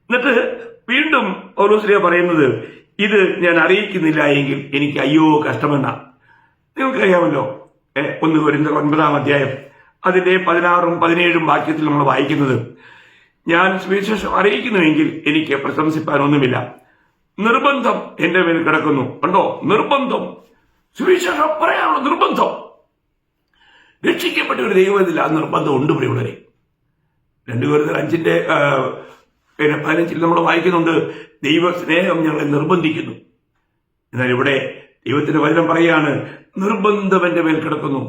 എന്നിട്ട് വീണ്ടും പൗലോസ്ലീഹ പറയുന്നത്, ഇത് ഞാൻ അറിയിക്കുന്നില്ല എങ്കിൽ എനിക്ക് അയ്യോ കഷ്ടമെന്നാണ്. നിങ്ങൾക്കറിയാമല്ലോ, 1 കൊരിന്ത്യർ 9-ാം അധ്യായം അതിന്റെ 16-ഉം 17-ഉം വാക്യത്തിൽ നമ്മൾ വായിക്കുന്നത്, ഞാൻ സുവിശേഷം അറിയിക്കുന്നുവെങ്കിൽ എനിക്ക് പ്രശംസിപ്പാനൊന്നുമില്ല, നിർബന്ധം എന്റെ മേൽ കിടക്കുന്നു. കണ്ടോ, നിർബന്ധം, സുവിശേഷം പറയാനുള്ള നിർബന്ധം. രക്ഷിക്കപ്പെട്ട ഒരു ദൈവത്തില്ല, ആ നിർബന്ധം ഉണ്ട് പ്രിയമുള്ളവരെ. 2 കൊരിന്ത്യർ 5-15 നമ്മൾ വായിക്കുന്നുണ്ട്, ദൈവസ്നേഹം ഞങ്ങളെ നിർബന്ധിക്കുന്നു. എന്നാൽ ഇവിടെ ദൈവത്തിന്റെ വചനം പറയാണ്, നിർബന്ധം എന്റെ മേൽ കിടക്കുന്നു,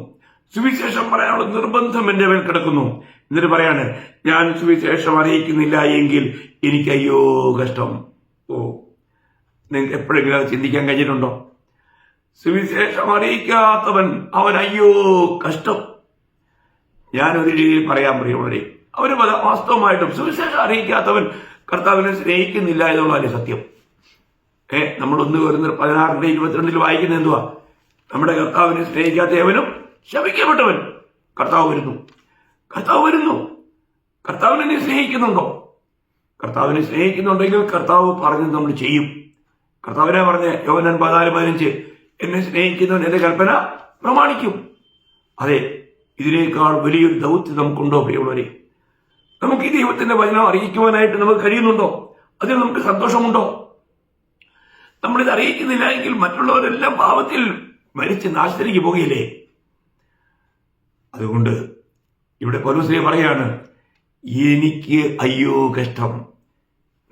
സുവിശേഷം പറയാനുള്ള നിർബന്ധം എന്റെ മേൽ കിടക്കുന്നു. എന്നിട്ട് പറയാണ്, ഞാൻ സുവിശേഷം അറിയിക്കുന്നില്ല എങ്കിൽ എനിക്ക് അയ്യോ കഷ്ടം. നിങ്ങൾക്ക് എപ്പോഴെങ്കിലും അത് ചിന്തിക്കാൻ കഴിഞ്ഞിട്ടുണ്ടോ? സുവിശേഷം അറിയിക്കാത്തവൻ അവൻ അയ്യോ കഷ്ടം. ഞാനൊരു രീതിയിൽ പറയാൻ പ്രിയമുള്ളവരെ, അവര് വാസ്തവമായിട്ടും സുവിശേഷം അറിയിക്കാത്തവൻ കർത്താവിനെ സ്നേഹിക്കുന്നില്ല എന്നുള്ളതല്ലേ സത്യം. നമ്മൾ 1 കൊരിന്ത്യർ 16-22 വായിക്കുന്ന എന്തുവാ? നമ്മുടെ കർത്താവിനെ സ്നേഹിക്കാത്തവനും ശപിക്കപ്പെട്ടവൻ. കർത്താവ് വരുന്നു. കർത്താവിനെ നീ സ്നേഹിക്കുന്നുണ്ടോ? കർത്താവിനെ സ്നേഹിക്കുന്നുണ്ടെങ്കിൽ കർത്താവ് പറഞ്ഞത് നമ്മൾ ചെയ്യും. കർത്താവിനെ പറഞ്ഞ യോഹന്നാൻ 14:15, എന്നെ സ്നേഹിക്കുന്നവൻ എന്റെ കൽപ്പന പ്രമാണിക്കും. അതെ, ഇതിനേക്കാൾ വലിയൊരു ദൗത്യം നമുക്കുണ്ടോ പ്രിയമുള്ളവരെ? നമുക്ക് ഈ ദൈവത്തിന്റെ വചനം അറിയിക്കുവാനായിട്ട് നമുക്ക് കഴിയുന്നുണ്ടോ? അതിൽ നമുക്ക് സന്തോഷമുണ്ടോ? നമ്മളിത് അറിയിക്കുന്നില്ല എങ്കിൽ മറ്റുള്ളവരെല്ലാം പാപത്തിൽ മരിച്ച് നാശത്തിലേക്ക് പോകുകയില്ലേ? അതുകൊണ്ട് ഇവിടെ പൗലോസ് പറയാണ്, എനിക്ക് അയ്യോ കഷ്ടം.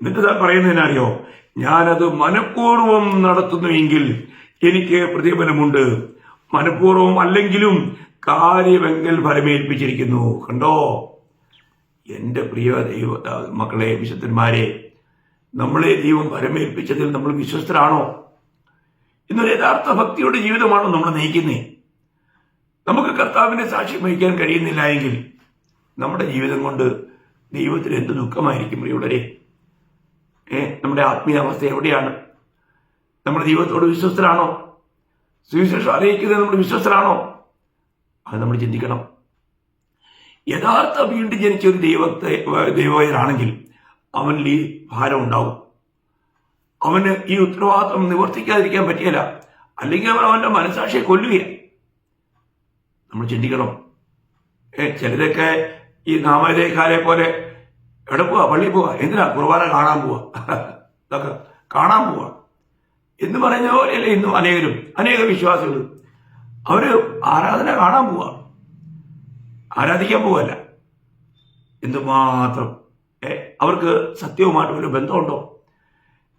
എന്നിട്ട് താൻ പറയുന്നതിനറിയോ, ഞാനത് മനഃപൂർവ്വം നടത്തുന്നുവെങ്കിൽ എനിക്ക് പ്രതിഫലമുണ്ട്, മനഃപൂർവ്വം അല്ലെങ്കിലും കാര്യമെങ്കിൽ ഫലമേൽപ്പിച്ചിരിക്കുന്നു. കണ്ടോ എന്റെ പ്രിയ ദൈവ മക്കളെ, വിശുദ്ധന്മാരെ, നമ്മളെ ദൈവം ഫലമേൽപ്പിച്ചതിൽ നമ്മൾ വിശ്വസ്തരാണോ? ഇന്നൊരു യഥാർത്ഥ ഭക്തിയുടെ ജീവിതമാണോ നമ്മൾ നയിക്കുന്നേ? നമുക്ക് കർത്താവിന്റെ സാക്ഷ്യം വഹിക്കാൻ കഴിയുന്നില്ല എങ്കിൽ നമ്മുടെ ജീവിതം കൊണ്ട് ദൈവത്തിന് എന്ത് ദുഃഖമായിരിക്കും പ്രിയമുള്ളവരെ? നമ്മുടെ ആത്മീയാവസ്ഥ എവിടെയാണ്? നമ്മൾ ദൈവത്തോട് വിശ്വസ്തരാണോ? സുവിശേഷം അറിയിക്കുന്നത് നമ്മൾ വിശ്വസ്തരാണോ? അത് നമ്മൾ ചിന്തിക്കണം. യഥാർത്ഥ വീണ്ടും ജനിച്ച ഒരു ദൈവവൈദ്യനാണെങ്കിൽ അവനിൽ ഈ ഭാരം ഉണ്ടാവും. അവന് ഈ ഉത്തരവാദിത്വം നിവർത്തിക്കാതിരിക്കാൻ പറ്റിയല്ല, അല്ലെങ്കിൽ അവൻ അവന്റെ മനസാക്ഷിയെ കൊല്ലുകയാണ്. നമ്മൾ ചിന്തിക്കണം. ചിലരൊക്കെ ഈ നാമധേയക്കാരെ പോലെ എവിടെ പോവാ, പള്ളിയിൽ പോവാ, എന്തിനാ കുർബാന കാണാൻ പോവാ, ഇതൊക്കെ കാണാൻ പോവാ എന്ന് പറഞ്ഞ പോലെയല്ലേ ഇന്നും അനേക വിശ്വാസികൾ. അവര് ആരാധന കാണാൻ പോവാ, ആരാധിക്കാൻ പോവല്ല. എന്തുമാത്രം അവർക്ക് സത്യവുമായിട്ട് ഒരു ബന്ധമുണ്ടോ?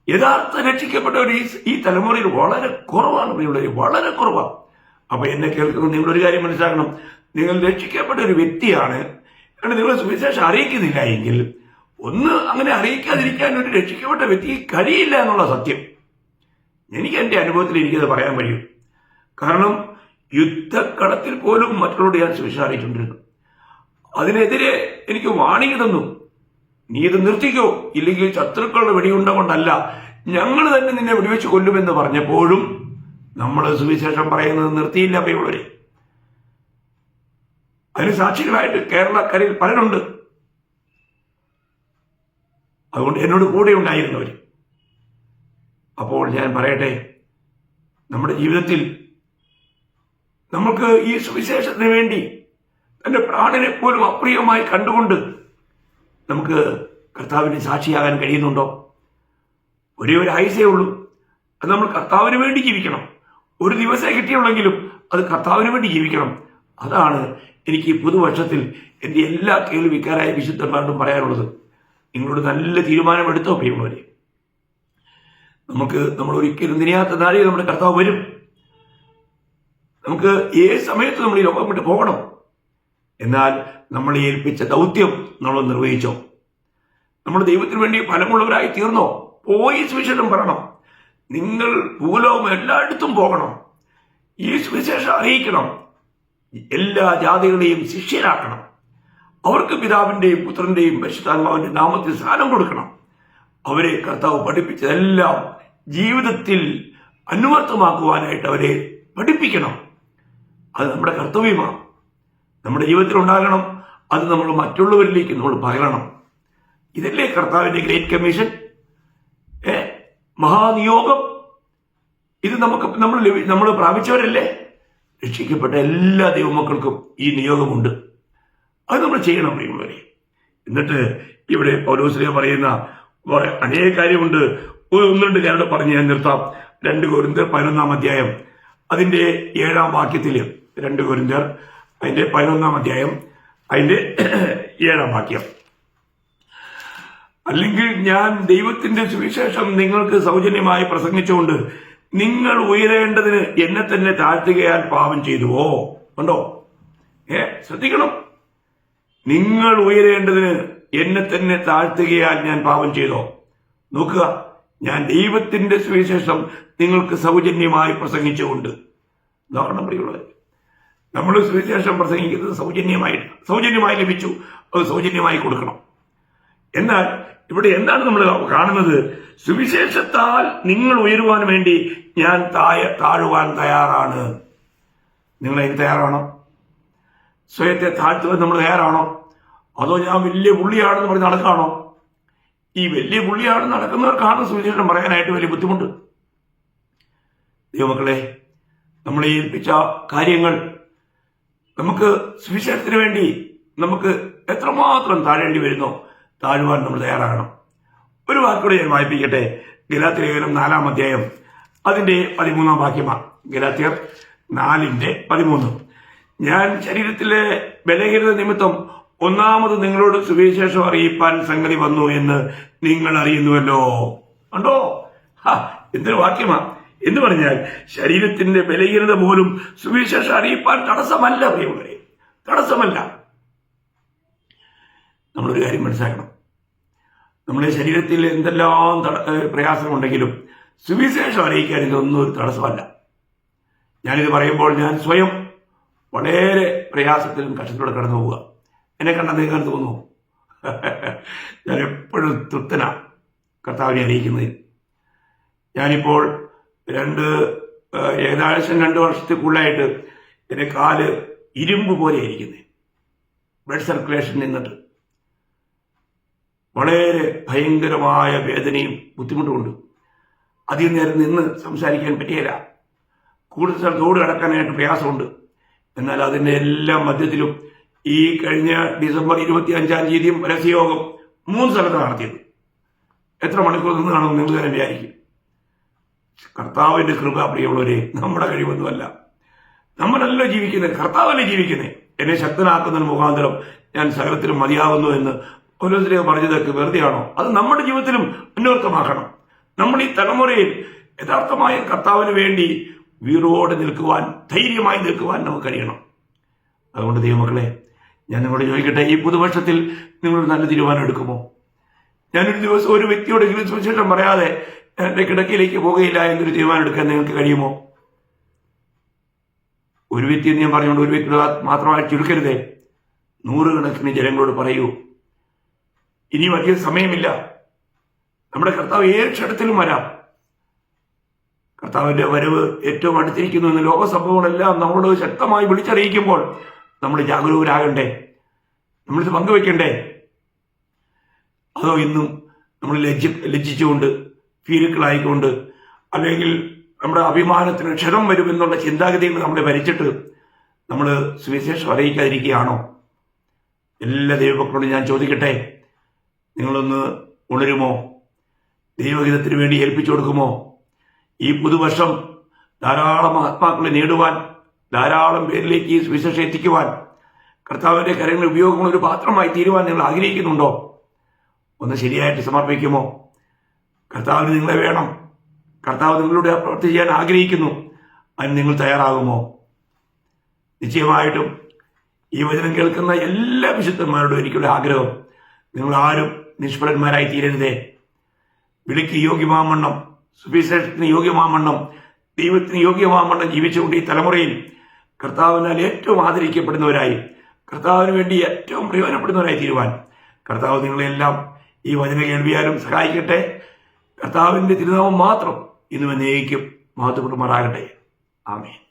യഥാർത്ഥ രക്ഷിക്കപ്പെട്ടവർ ഈ തലമുറയിൽ വളരെ കുറവാണ് പ്രിയമുള്ളവർ, വളരെ കുറവാണ്. അപ്പൊ എന്നെ കേൾക്കുന്നത് നിങ്ങളൊരു കാര്യം മനസ്സിലാക്കണം, നിങ്ങൾ രക്ഷിക്കപ്പെട്ട ഒരു വ്യക്തിയാണ്, നിങ്ങൾ സുവിശേഷം അറിയിക്കുന്നില്ല എങ്കിൽ അങ്ങനെ അറിയിക്കാതിരിക്കാൻ ഒരു രക്ഷിക്കപ്പെട്ട വ്യക്തിക്ക് കഴിയില്ല എന്നുള്ള സത്യം എനിക്ക് എന്റെ അനുഭവത്തിൽ എനിക്കത് പറയാൻ കഴിയും. കാരണം യുദ്ധക്കളത്തിൽ പോലും മറ്റുള്ളവരോട് ഞാൻ സുവിശേഷം അറിയിച്ചുകൊണ്ടിരുന്നു. അതിനെതിരെ എനിക്ക് വാണിംഗ് തന്നു, നീ ഇത് നിർത്തിക്കോ, ഇല്ലെങ്കിൽ ശത്രുക്കളുടെ വെടിയുണ്ട കൊണ്ടല്ല, ഞങ്ങൾ തന്നെ നിന്നെ വെടിവെച്ച് കൊല്ലുമെന്ന് പറഞ്ഞപ്പോഴും നമ്മൾ സുവിശേഷം പറയുന്നത് നിർത്തിയില്ല പ്രിയമുള്ളവരെ. അതിന് സാക്ഷികളായിട്ട് കേരളക്കരയിൽ പലരുണ്ട്. അതുകൊണ്ട് എന്നോട് കൂടെ ഉണ്ടായിരുന്നവർ. അപ്പോൾ ഞാൻ പറയട്ടെ, നമ്മുടെ ജീവിതത്തിൽ നമുക്ക് ഈ സുവിശേഷത്തിന് വേണ്ടി തന്റെ പ്രാണനെ പോലും അപ്രിയമായി കണ്ടുകൊണ്ട് നമുക്ക് കർത്താവിന് സാക്ഷിയാകാൻ കഴിയുന്നുണ്ടോ? ഒരേ ഒരു ആയുസേ ഉള്ളൂ, അത് നമ്മൾ കർത്താവിന് വേണ്ടി ജീവിക്കണം. ഒരു ദിവസമേ കിട്ടിയുള്ളെങ്കിലും അത് കർത്താവിന് വേണ്ടി ജീവിക്കണം. അതാണ് എനിക്ക് ഈ പുതുവർഷത്തിൽ എന്റെ എല്ലാ കേൾവിക്കാരായ വിശുദ്ധന്മാരോടും പറയാനുള്ളത്. നിങ്ങളോട് നല്ല തീരുമാനമെടുത്തോ പ്രിയമുള്ളവരെ. നമ്മൾ ഒരിക്കലും നിനയാത്ത നാളിൽ നമ്മുടെ കർത്താവ് വരും. നമുക്ക് ഏത് സമയത്ത് നമ്മൾ ഈ ലോകം വിട്ട് പോകണം. എന്നാൽ നമ്മളെ ഏൽപ്പിച്ച ദൗത്യം നമ്മൾ നിർവഹിച്ചോ? നമ്മൾ ദൈവത്തിന് വേണ്ടി ഫലമുള്ളവരായി തീർന്നോ? പോയി സുവിശേഷം പറയണം. നിങ്ങൾ ഭൂലോകം എല്ലായിടത്തും പോകണം. ഈ സുവിശേഷം അറിയിക്കണം. എല്ലാ ജാതികളെയും ശിഷ്യരാക്കണം. അവർക്ക് പിതാവിന്റെയും പുത്രന്റെയും പരിശുദ്ധാത്മാവിന്റെ നാമത്തിൽ സ്നാനം കൊടുക്കണം. അവരെ കർത്താവ് പഠിപ്പിച്ചതെല്ലാം ജീവിതത്തിൽ അനുവർത്തമാക്കുവാനായിട്ട് അവരെ പഠിപ്പിക്കണം. അത് നമ്മുടെ കർത്തവ്യമാണ്. നമ്മുടെ ജീവിതത്തിൽ ഉണ്ടാകണം. അത് നമ്മൾ മറ്റുള്ളവരിലേക്ക് നമ്മൾ പകരണം. ഇതല്ലേ കർത്താവിന്റെ ഗ്രേറ്റ് കമ്മീഷൻ, മഹാനിയോഗം. ഇത് നമ്മൾ പ്രാപിച്ചവരല്ലേ? രക്ഷിക്കപ്പെട്ട എല്ലാ ദൈവമക്കൾക്കും ഈ നിയോഗമുണ്ട്. അത് നമ്മൾ ചെയ്യണം പ്രിയമുള്ളവരെ. എന്നിട്ട് ഇവിടെ പൗലോസ്ലീഹ പറയുന്ന അനേക കാര്യമുണ്ട്. ഒന്ന് രണ്ട് കാര്യം പറഞ്ഞ് ഞാൻ നിർത്താം. 2 കൊരിന്ത്യർ 11-ാം അധ്യായം അതിന്റെ 7-ാം വാക്യത്തിൽ, 2 കൊരിന്ത്യർ അതിന്റെ 11-ാം അധ്യായം അതിന്റെ 7-ാം വാക്യം. അല്ലെങ്കിൽ ഞാൻ ദൈവത്തിന്റെ സുവിശേഷം നിങ്ങൾക്ക് സൗജന്യമായി പ്രസംഗിച്ചുകൊണ്ട് നിങ്ങൾ ഉയരേണ്ടതിന് എന്നെ തന്നെ താഴ്ത്തുകയാൽ പാപം ചെയ്തുവോ? ഉണ്ടോ? ശ്രദ്ധിക്കണം. നിങ്ങൾ ഉയരേണ്ടതിന് എന്നെ തന്നെ താഴ്ത്തുകയാൽ ഞാൻ പാപം ചെയ്തോ? നോക്കുക, ഞാൻ ദൈവത്തിന്റെ സുവിശേഷം നിങ്ങൾക്ക് സൗജന്യമായി പ്രസംഗിച്ചുകൊണ്ട്. നോക്കണം പ്രിയമുള്ളവർ, നമ്മൾ സുവിശേഷം പ്രസംഗിക്കുന്നത് സൗജന്യമായി ലഭിച്ചു. അത് സൗജന്യമായി കൊടുക്കണം. എന്നാൽ ഇവിടെ എന്താണ് നമ്മൾ കാണുന്നത്? സുവിശേഷത്താൽ നിങ്ങൾ ഉയരുവാൻ വേണ്ടി ഞാൻ താഴുവാൻ തയ്യാറാണ്. നിങ്ങൾ അതിന് തയ്യാറാണോ? സ്വയത്തെ താഴ്ത്തുവാൻ നമ്മൾ തയ്യാറാണോ? അതോ ഞാൻ വലിയ പുള്ളിയാണെന്ന് പറഞ്ഞ് നടക്കാണോ? ഈ വലിയ പുള്ളിയാണെന്ന് നടക്കുന്നവർക്കാണ് സുവിശേഷം പറയാനായിട്ട് വലിയ ബുദ്ധിമുട്ട്. ദൈവമക്കളെ, നമ്മളെ ഏൽപ്പിച്ച കാര്യങ്ങൾ നമുക്ക് സുവിശേഷത്തിന് വേണ്ടി നമുക്ക് എത്രമാത്രം താഴേണ്ടി വരുന്നോ താഴുവാൻ നമ്മൾ തയ്യാറാകണം. ഒരു വാക്കുകൂടെ ഞാൻ വായിപ്പിക്കട്ടെ. ഗലാത്യർ ലേഖനം 4-ാം അധ്യായം അതിന്റെ 13-ാം വാക്യമാണ്. ഗലാത്യർ 4:13. ഞാൻ ശരീരത്തിലെ ബലഹീനത നിമിത്തം ഒന്നാമത് നിങ്ങളോട് സുവിശേഷം അറിയിപ്പാൻ സംഗതി വന്നു എന്ന് നിങ്ങൾ അറിയുന്നുവല്ലോ. ഉണ്ടോ? എന്തൊരു വാക്യമാ! എന്ന് പറഞ്ഞാൽ ശരീരത്തിന്റെ ബലഹീനത പോലും സുവിശേഷം അറിയിപ്പാൻ തടസ്സമല്ല പ്രിയമുള്ളവരെ, തടസ്സമല്ല. നമ്മളൊരു കാര്യം മനസ്സിലാക്കണം. നമ്മുടെ ശരീരത്തിൽ എന്തെല്ലാം പ്രയാസമുണ്ടെങ്കിലും സുവിശേഷം അറിയിക്കാൻ ഇതൊന്നും ഒരു തടസ്സമല്ല. ഞാനിത് പറയുമ്പോൾ ഞാൻ സ്വയം വളരെ പ്രയാസത്തിലും കഷ്ടത്തിലൂടെ കടന്നു പോവുക. എന്നെ കണ്ടാൽ നിങ്ങൾക്ക് തോന്നുന്നു ഞാൻ എപ്പോഴും തൃപ്തനാണ് കർത്താവിനെ അറിയിക്കുന്നതിൽ. ഞാനിപ്പോൾ ഏകദേശം 2 വർഷത്തിൽ കൂടുതലായിട്ട് എൻ്റെ കാല് ഇരുമ്പ് പോലെ ഇരിക്കുന്നത്. ബ്ലഡ് സർക്കുലേഷൻ നിന്നിട്ട് വളരെ ഭയങ്കരമായ വേദനയും ബുദ്ധിമുട്ടുമുണ്ട്. അധികം നേരം നിന്ന് സംസാരിക്കാൻ പറ്റിയില്ല. കൂടുതൽ സ്ഥലത്തോട് കടക്കാനായിട്ട് പ്രയാസമുണ്ട്. എന്നാൽ അതിൻ്റെ എല്ലാം മധ്യത്തിലും ഈ കഴിഞ്ഞ ഡിസംബർ 25-ാം തീയതിയും പരസ്യയോഗം 3 സ്ഥലത്ത് നടത്തിയത്. എത്ര മണിക്കൂർ നിന്ന് കാണുമെന്ന് നിങ്ങൾ തന്നെ വിചാരിക്കും. കർത്താവിന്റെ കൃപ പ്രിയമുള്ളവരെ, നമ്മുടെ കഴിവൊന്നുമല്ല. നമ്മളല്ല ജീവിക്കുന്നത്, കർത്താവല്ലേ ജീവിക്കുന്നത്. എന്നെ ശക്തനാക്കുന്നതിന് മുഖാന്തരം ഞാൻ സകലത്തിലും മതിയാകുന്നു എന്ന് പൗലോസ്ലീഹ പറഞ്ഞതൊക്കെ വെറുതെയാണോ? അത് നമ്മുടെ ജീവിതത്തിലും അന്വർത്ഥമാക്കണം. നമ്മൾ ഈ തലമുറയിൽ യഥാർത്ഥമായ കർത്താവിന് വേണ്ടി വീറോടെ നിൽക്കുവാൻ, ധൈര്യമായി നിൽക്കുവാൻ നമുക്ക് കഴിയണം. അതുകൊണ്ട് ദൈവമക്കളെ, ഞാൻ നിങ്ങളോട് ചോദിക്കട്ടെ, ഈ പുതുവർഷത്തിൽ നിങ്ങളൊരു നല്ല തീരുമാനം എടുക്കുമോ? ഞാനൊരു ദിവസം ഒരു വ്യക്തിയോടെങ്കിലും സുവിശേഷം പറയാതെ എന്റെ കിടക്കയിലേക്ക് പോകുകയില്ല എന്നൊരു തീരുമാനം എടുക്കാൻ നിങ്ങൾക്ക് കഴിയുമോ? ഒരു വ്യക്തി എന്ന് ഞാൻ പറഞ്ഞുകൊണ്ട് ഒരു വ്യക്തിയുടെ മാത്രമായി ചുരുക്കരുതേ. 100 കണക്കിന് ജനങ്ങളോട് പറയൂ, ഇനിയും അധികം സമയമില്ല. നമ്മുടെ കർത്താവ് ഏത് ക്ഷണത്തിലും വരാം. കർത്താവിന്റെ വരവ് ഏറ്റവും അടുത്തിരിക്കുന്നു എന്ന് ലോക സംഭവങ്ങളെല്ലാം നമ്മളോട് ശക്തമായി വിളിച്ചറിയിക്കുമ്പോൾ നമ്മൾ ജാഗരൂകരാകണ്ടേ? നമ്മളിത് പങ്കുവെക്കണ്ടേ? അതോ ഇന്നും നമ്മൾ ലജ്ജിച്ചുകൊണ്ട്, ഭീരുക്കളായിക്കൊണ്ട്, അല്ലെങ്കിൽ നമ്മുടെ അഭിമാനത്തിന് ക്ഷണം വരുമെന്നുള്ള ചിന്താഗതികൾ നമ്മളെ ഭരിച്ചിട്ട് നമ്മൾ സുവിശേഷം അറിയിക്കാതിരിക്കുകയാണോ? എല്ലാ ദൈവമക്കളോടും ഞാൻ ചോദിക്കട്ടെ, നിങ്ങളൊന്ന് ഉണരുമോ? ദൈവഹിതത്തിന് വേണ്ടി ഏൽപ്പിച്ചു കൊടുക്കുമോ? ഈ പുതുവർഷം ധാരാളം ആത്മാക്കളെ നേടുവാൻ, ധാരാളം പേരിലേക്ക് ഈ സുവിശേഷം എത്തിക്കുവാൻ, കർത്താവിന്റെ കരങ്ങൾ ഉപയോഗമുള്ള ഒരു പാത്രമായി തീരുവാൻ നിങ്ങൾ ആഗ്രഹിക്കുന്നുണ്ടോ? ഒന്ന് ശരിയായിട്ട് സമർപ്പിക്കുമോ? കർത്താവിന് നിങ്ങളെ വേണം. കർത്താവ് നിങ്ങളുടെ പ്രവൃത്തി ചെയ്യാൻ ആഗ്രഹിക്കുന്നു. അതിന് നിങ്ങൾ തയ്യാറാകുമോ? നിശ്ചയമായിട്ടും ഈ വചനം കേൾക്കുന്ന എല്ലാ വിശുദ്ധന്മാരോടും എനിക്കുള്ള ആഗ്രഹം, നിങ്ങൾ ആരും നിഷ്ഫലന്മാരായി തീരരുതേ. വിളിക്ക് യോഗ്യമാവണ്ണം, സുവിശേഷത്തിന് യോഗ്യമാവണ്ണം, ദൈവത്തിന് യോഗ്യമാവണ്ണം ജീവിച്ചുകൊണ്ട് ഈ തലമുറയിൽ കർത്താവിനാൽ ഏറ്റവും ആദരിക്കപ്പെടുന്നവരായി, കർത്താവിന് വേണ്ടി ഏറ്റവും പ്രയോജനപ്പെടുന്നവരായി തീരുവാൻ കർത്താവ് നിങ്ങളെല്ലാം ഈ വചന കേൾവിയാലും സഹായിക്കട്ടെ. കർത്താവിന്റെ തിരുനാമം മാത്രം ഇന്നും എന്നേക്കും മഹത്വപ്പെടുമാറാകട്ടെ. ആമേൻ.